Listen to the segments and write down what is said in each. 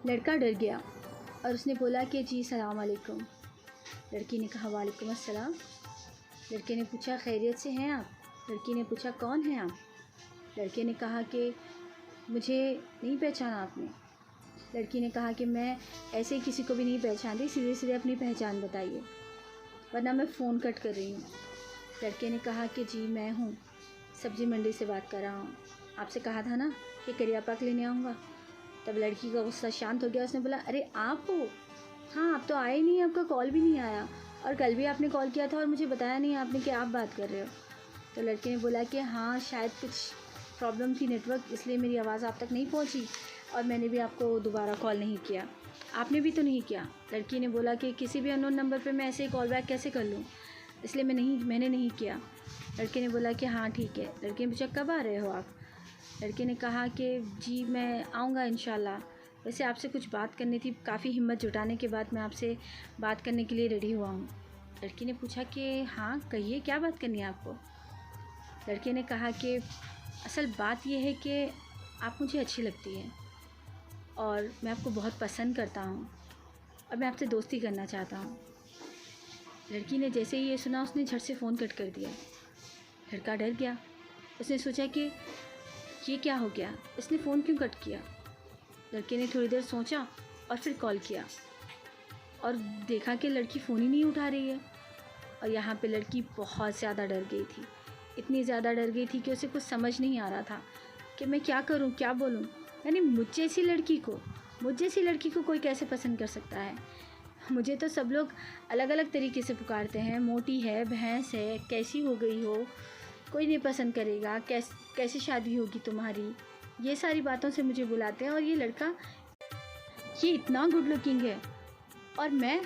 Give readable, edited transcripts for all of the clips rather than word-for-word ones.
लड़का डर गया और उसने बोला कि जी सलाम अलैकुम। लड़की ने कहा वालेकुम अस्सलाम। लड़के ने पूछा खैरियत से हैं आप? लड़की ने पूछा कौन हैं आप? लड़के ने कहा कि मुझे नहीं पहचाना आपने। लड़की ने कहा कि मैं ऐसे ही किसी को भी नहीं पहचानती, सीधे सीधे अपनी पहचान बताइए वरना मैं फ़ोन कट कर रही हूँ। लड़के ने कहा कि जी मैं हूँ, सब्ज़ी मंडी से बात कर रहा हूँ, आपसे कहा था ना कि करिया पाक लेने आऊँगा। तब लड़की का गुस्सा शांत हो गया। उसने बोला अरे आप हो? हाँ, आप तो आए नहीं, आपका कॉल भी नहीं आया और कल भी आपने कॉल किया था और मुझे बताया नहीं आपने कि आप बात कर रहे हो। तो लड़के ने बोला कि हाँ शायद कुछ प्रॉब्लम थी नेटवर्क, इसलिए मेरी आवाज़ आप तक नहीं पहुंची और मैंने भी आपको दोबारा कॉल नहीं किया, आपने भी तो नहीं किया। लड़की ने बोला कि किसी भी अननोन नंबर पे मैं ऐसे ही कॉल बैक कैसे कर लूँ, इसलिए मैंने नहीं किया। लड़के ने बोला कि हाँ ठीक है। लड़के ने पूछा कब आ रहे हो आप? लड़के ने कहा कि जी मैं आऊँगा इंशाल्लाह, वैसे आपसे कुछ बात करनी थी, काफ़ी हिम्मत जुटाने के बाद मैं आपसे बात करने के लिए रेडी हुआ हूँ। लड़की ने पूछा कि हाँ कहिए क्या बात करनी है आपको? लड़के ने कहा कि असल बात यह है कि आप मुझे अच्छी लगती है और मैं आपको बहुत पसंद करता हूँ और मैं आपसे दोस्ती करना चाहता हूँ। लड़की ने जैसे ही ये सुना उसने झट से फ़ोन कट कर दिया। लड़का डर गया, उसने सोचा कि ये क्या हो गया, इसने फ़ोन क्यों कट किया। लड़के ने थोड़ी देर सोचा और फिर कॉल किया और देखा कि लड़की फ़ोन ही नहीं उठा रही है। और यहाँ पे लड़की बहुत ज़्यादा डर गई थी, इतनी ज़्यादा डर गई थी कि उसे कुछ समझ नहीं आ रहा था कि मैं क्या करूँ क्या बोलूँ। यानी मुझ जैसी लड़की को कोई कैसे पसंद कर सकता है? मुझे तो सब लोग अलग अलग तरीके से पुकारते हैं, मोटी है, भैंस है, कैसी हो गई हो, कोई नहीं पसंद करेगा, कैसे शादी होगी तुम्हारी, ये सारी बातों से मुझे बुलाते हैं। और ये लड़का ये इतना गुड लुकिंग है और मैं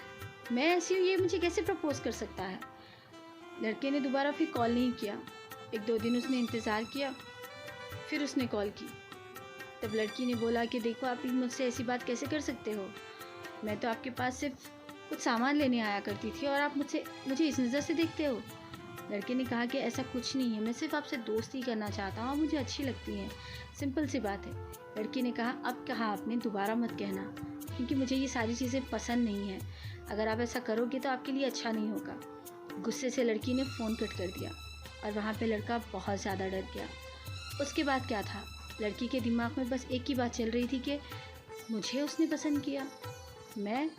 ऐसी हूँ, ये मुझे कैसे प्रपोज़ कर सकता है? लड़के ने दोबारा फिर कॉल नहीं किया। 1-2 दिन उसने इंतज़ार किया, फिर उसने कॉल की। तब लड़की ने बोला कि देखो आप मुझसे ऐसी बात कैसे कर सकते हो, मैं तो आपके पास सिर्फ कुछ सामान लेने आया करती थी और आप मुझे इस नज़र से देखते हो। लड़के ने कहा कि ऐसा कुछ नहीं है, मैं सिर्फ आपसे दोस्ती करना चाहता हूँ, मुझे अच्छी लगती हैं, सिंपल सी बात है। लड़की ने कहा अब कहा आपने, दोबारा मत कहना, क्योंकि मुझे ये सारी चीज़ें पसंद नहीं हैं, अगर आप ऐसा करोगे तो आपके लिए अच्छा नहीं होगा। गुस्से से लड़की ने फ़ोन कट कर दिया और वहाँ पे लड़का बहुत ज़्यादा डर गया। उसके बाद क्या था, लड़की के दिमाग में बस एक ही बात चल रही थी कि मुझे उसने पसंद किया, मैं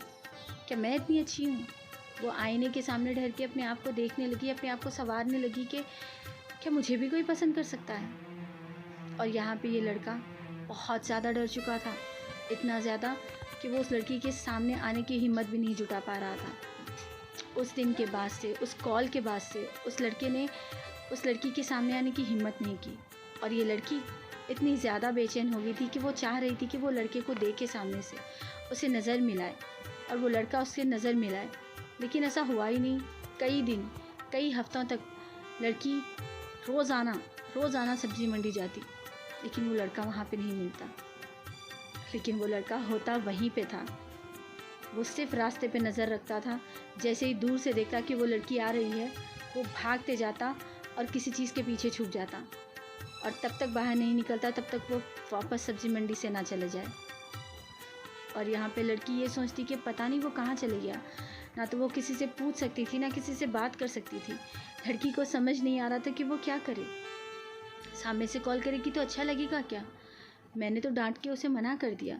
इतनी अच्छी हूँ? वो आईने के सामने ठहर के अपने आप को देखने लगी, अपने आप को संवारने लगी कि क्या मुझे भी कोई पसंद कर सकता है? और यहाँ पे ये लड़का बहुत ज़्यादा डर चुका था, इतना ज़्यादा कि वो उस लड़की के सामने आने की हिम्मत भी नहीं जुटा पा रहा था। उस दिन के बाद से, उस कॉल के बाद से उस लड़के ने उस लड़की के सामने आने की हिम्मत नहीं की और ये लड़की इतनी ज़्यादा बेचैन हो गई थी कि वो चाह रही थी कि वो लड़के को देखे सामने से, उसे नज़र मिलाए और वो लड़का उससे नज़र मिलाए, लेकिन ऐसा हुआ ही नहीं। कई दिन, कई हफ्तों तक लड़की रोज़ाना सब्ज़ी मंडी जाती, लेकिन वो लड़का वहाँ पे नहीं मिलता। लेकिन वो लड़का होता वहीं पे था। वो सिर्फ रास्ते पे नज़र रखता था, जैसे ही दूर से देखता कि वो लड़की आ रही है, वो भागते जाता और किसी चीज़ के पीछे छुप जाता और तब तक बाहर नहीं निकलता तब तक वो वापस सब्ज़ी मंडी से ना चले जाए। और यहाँ पे लड़की ये सोचती कि पता नहीं वो कहाँ चले गया, ना तो वो किसी से पूछ सकती थी, ना किसी से बात कर सकती थी। लड़की को समझ नहीं आ रहा था कि वो क्या करे। सामने से कॉल करेगी तो अच्छा लगेगा क्या? मैंने तो डांट के उसे मना कर दिया,